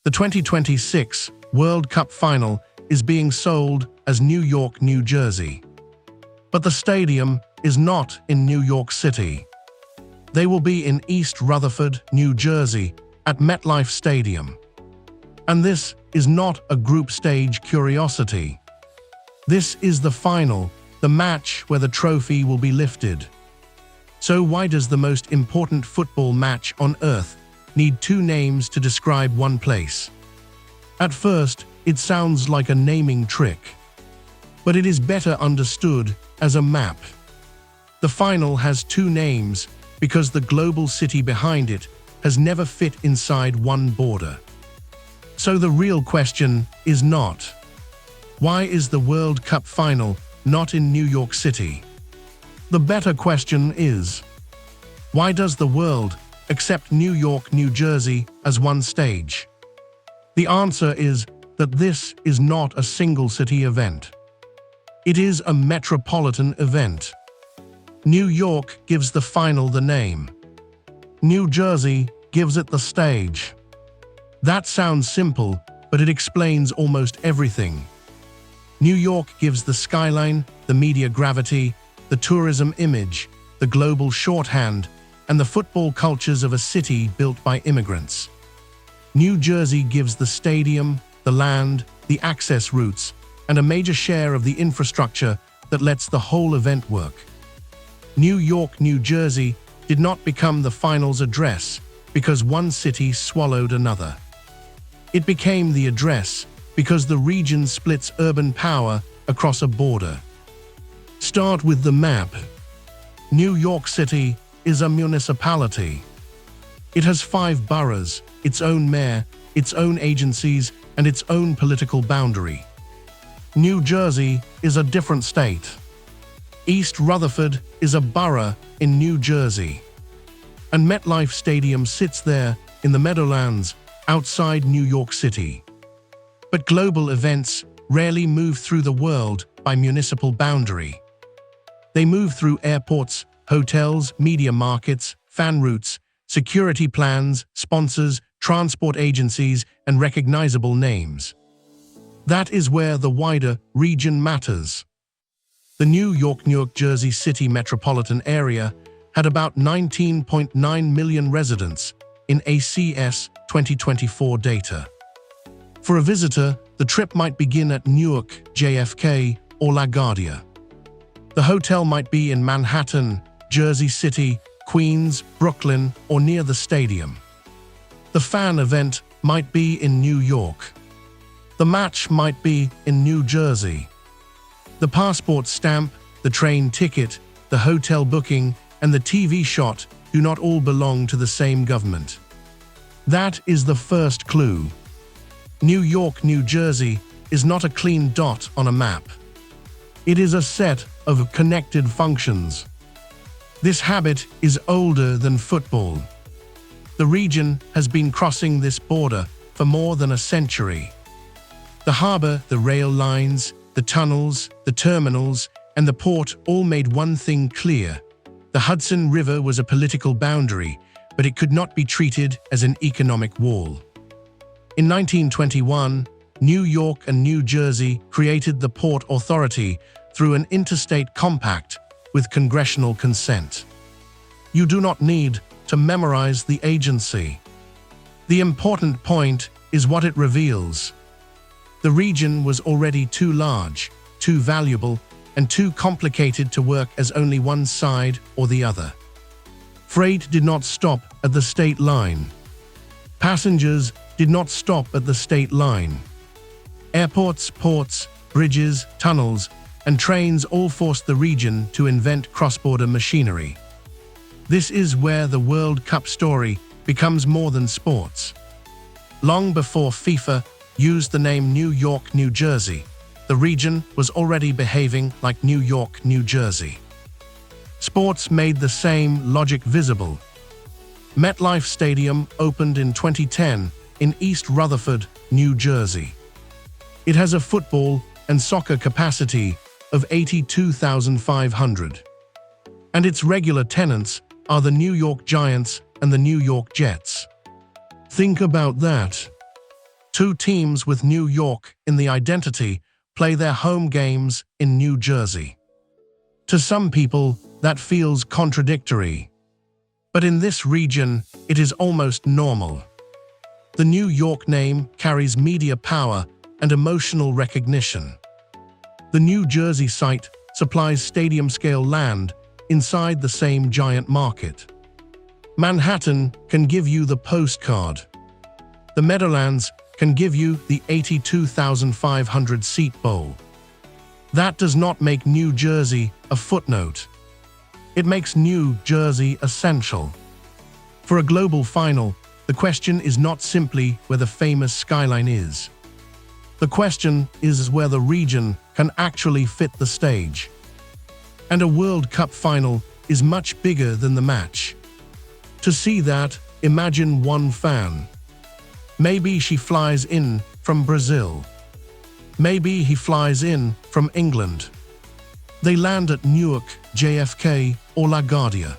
The 2026 World Cup Final is being sold as New York, New Jersey. But the stadium is not in New York City. They will be in East Rutherford, New Jersey, at MetLife Stadium. And this is not a group stage curiosity. This is the final, the match where the trophy will be lifted. So why does the most important football match on earth need two names to describe one place? At first, it sounds like a naming trick. But it is better understood as a map. The final has two names because the global city behind it has never fit inside one border. So the real question is not, why is the World Cup Final not in New York City? The better question is, why does the world accept New York, New Jersey as one stage? The answer is that this is not a single city event. It is a metropolitan event. New York gives the final the name. New Jersey gives it the stage. That sounds simple, but it explains almost everything. New York gives the skyline, the media gravity, the tourism image, the global shorthand, and the football cultures of a city built by immigrants. New Jersey gives the stadium, the land, the access routes, and a major share of the infrastructure that lets the whole event work. New York, New Jersey did not become the final's address because one city swallowed another. It became the address because the region splits urban power across a border. Start with the map. New York City is a municipality. It has 5 boroughs, its own mayor, its own agencies, and its own political boundary. New Jersey is a different state. East Rutherford is a borough in New Jersey. And MetLife Stadium sits there in the Meadowlands outside New York City. But global events rarely move through the world by municipal boundary. They move through airports, hotels, media markets, fan routes, security plans, sponsors, transport agencies, and recognizable names. That is where the wider region matters. The New York, New Jersey City metropolitan area had about 19.9 million residents in ACS 2024 data. For a visitor, the trip might begin at Newark, JFK, or LaGuardia. The hotel might be in Manhattan, Jersey City, Queens, Brooklyn, or near the stadium. The fan event might be in New York. The match might be in New Jersey. The passport stamp, the train ticket, the hotel booking, and the TV shot do not all belong to the same government. That is the first clue. New York, New Jersey is not a clean dot on a map. It is a set of connected functions. This habit is older than football. The region has been crossing this border for more than a century. The harbor, the rail lines, the tunnels, the terminals, and the port all made one thing clear. The Hudson River was a political boundary, but it could not be treated as an economic wall. In 1921, New York and New Jersey created the Port Authority through an interstate compact with congressional consent. You do not need to memorize the agency. The important point is what it reveals. The region was already too large, too valuable, and too complicated to work as only one side or the other. Freight did not stop at the state line. Passengers did not stop at the state line. Airports, ports, bridges, tunnels, and trains all forced the region to invent cross-border machinery. This is where the World Cup story becomes more than sports. Long before FIFA used the name New York, New Jersey, the region was already behaving like New York, New Jersey. Sports made the same logic visible. MetLife Stadium opened in 2010 in East Rutherford, New Jersey. It has a football and soccer capacity of 82,500. And its regular tenants are the New York Giants and the New York Jets. Think about that. Two teams with New York in the identity play their home games in New Jersey. To some people, that feels contradictory. But in this region, it is almost normal. The New York name carries media power and emotional recognition. The New Jersey site supplies stadium-scale land inside the same giant market. Manhattan can give you the postcard. The Meadowlands can give you the 82,500-seat bowl. That does not make New Jersey a footnote. It makes New Jersey essential. For a global final, the question is not simply where the famous skyline is. The question is where the region can actually fit the stage. And a World Cup final is much bigger than the match. To see that, imagine one fan. Maybe she flies in from Brazil. Maybe he flies in from England. They land at Newark, JFK, or LaGuardia.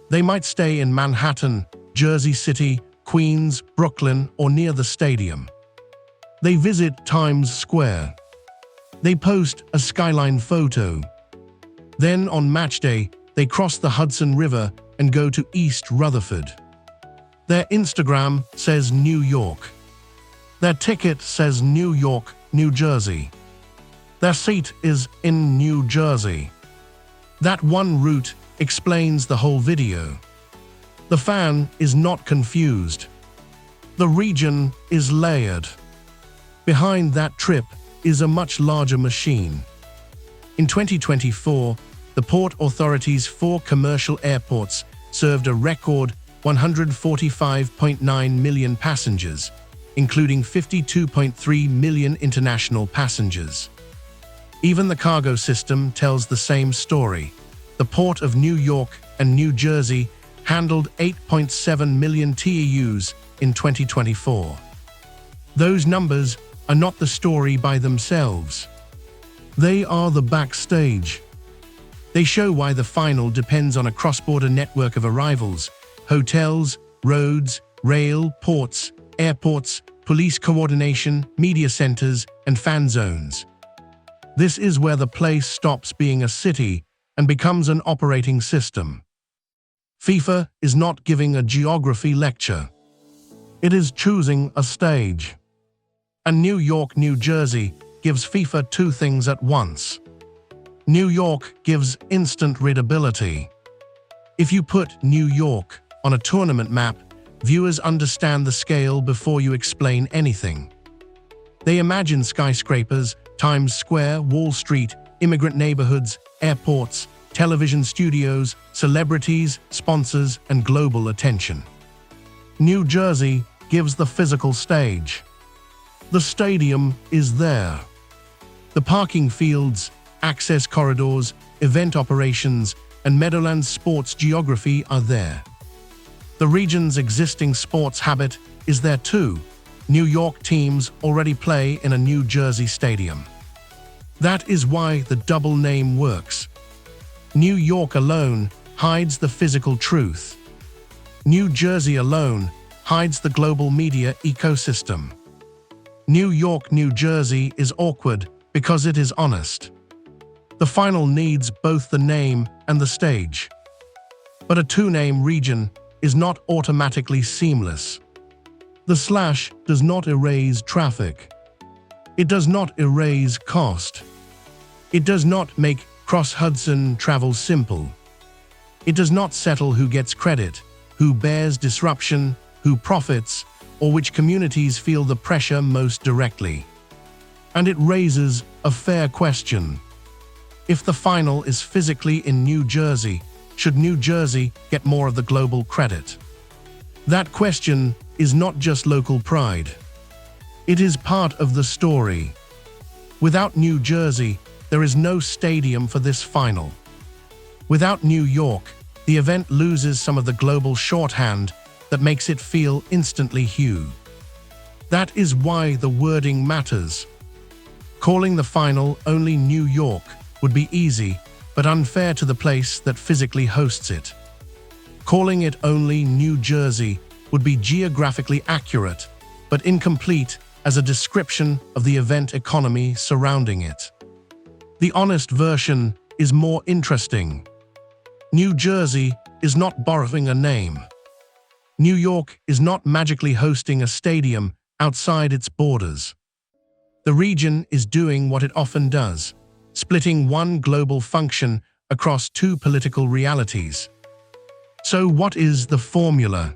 They might stay in Manhattan, Jersey City, Queens, Brooklyn, or near the stadium. They visit Times Square. They post a skyline photo. Then on matchday, they cross the Hudson River and go to East Rutherford. Their Instagram says New York. Their ticket says New York, New Jersey. Their seat is in New Jersey. That one route explains the whole video. The fan is not confused. The region is layered. Behind that trip is a much larger machine. In 2024, the Port Authority's 4 commercial airports served a record 145.9 million passengers, including 52.3 million international passengers. Even the cargo system tells the same story. The Port of New York and New Jersey handled 8.7 million TEUs in 2024. Those numbers are not the story by themselves. They are the backstage. They show why the final depends on a cross-border network of arrivals, hotels, roads, rail, ports, airports, police coordination, media centers, and fan zones. This is where the place stops being a city and becomes an operating system. FIFA is not giving a geography lecture. It is choosing a stage. And New York, New Jersey gives FIFA two things at once. New York gives instant readability. If you put New York on a tournament map, viewers understand the scale before you explain anything. They imagine skyscrapers, Times Square, Wall Street, immigrant neighborhoods, airports, television studios, celebrities, sponsors, and global attention. New Jersey gives the physical stage. The stadium is there. The parking fields, access corridors, event operations, and Meadowlands sports geography are there. The region's existing sports habit is there too. New York teams already play in a New Jersey stadium. That is why the double name works. New York alone hides the physical truth. New Jersey alone hides the global media ecosystem. New York, New Jersey is awkward because it is honest. The final needs both the name and the stage. But a two-name region is not automatically seamless. The slash does not erase traffic. It does not erase cost. It does not make cross-Hudson travel simple. It does not settle who gets credit, who bears disruption, who profits, or which communities feel the pressure most directly. And it raises a fair question. If the final is physically in New Jersey, should New Jersey get more of the global credit? That question is not just local pride. It is part of the story. Without New Jersey, there is no stadium for this final. Without New York, the event loses some of the global shorthand that makes it feel instantly huge. That is why the wording matters. Calling the final only New York would be easy, but unfair to the place that physically hosts it. Calling it only New Jersey would be geographically accurate, but incomplete as a description of the event economy surrounding it. The honest version is more interesting. New Jersey is not borrowing a name. New York is not magically hosting a stadium outside its borders. The region is doing what it often does, splitting one global function across two political realities. So what is the formula?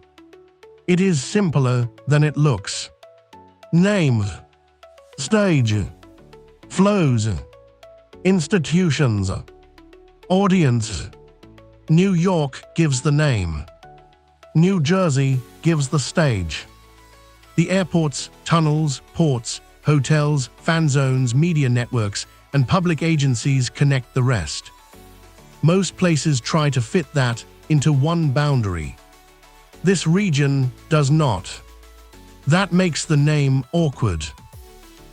It is simpler than it looks. Names, stage, flows, institutions, audience. New York gives the name. New Jersey gives the stage. The airports, tunnels, ports, hotels, fan zones, media networks, and public agencies connect the rest. Most places try to fit that into one boundary. This region does not. That makes the name awkward.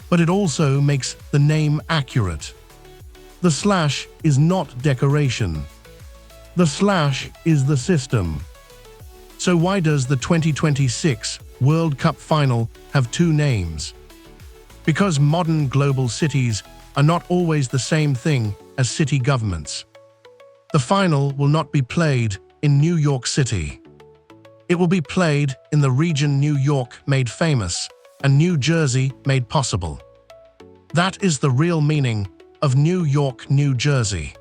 But it also makes the name accurate. The slash is not decoration. The slash is the system. So why does the 2026 World Cup Final have two names? Because modern global cities are not always the same thing as city governments. The final will not be played in New York City. It will be played in the region New York made famous and New Jersey made possible. That is the real meaning of New York, New Jersey.